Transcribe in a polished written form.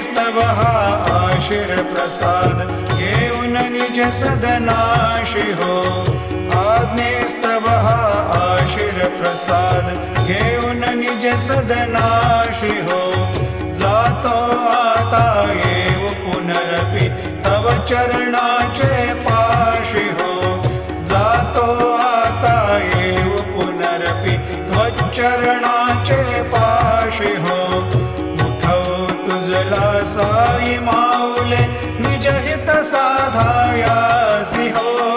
आज्ञेस्तव हा आशीर प्रसाद घेऊन निज सदनाशी हो आज्ञेस्तव हा आशीर प्रसाद घेऊन निज सदनाशी हो जातो आता येऊ पुनरपि तव चरणाचे पाशी हो जातो आता येऊ पुनरपि तव चरणाचे पाशी हो मुठव तुझला साई माऊले निज हित साधायासी हो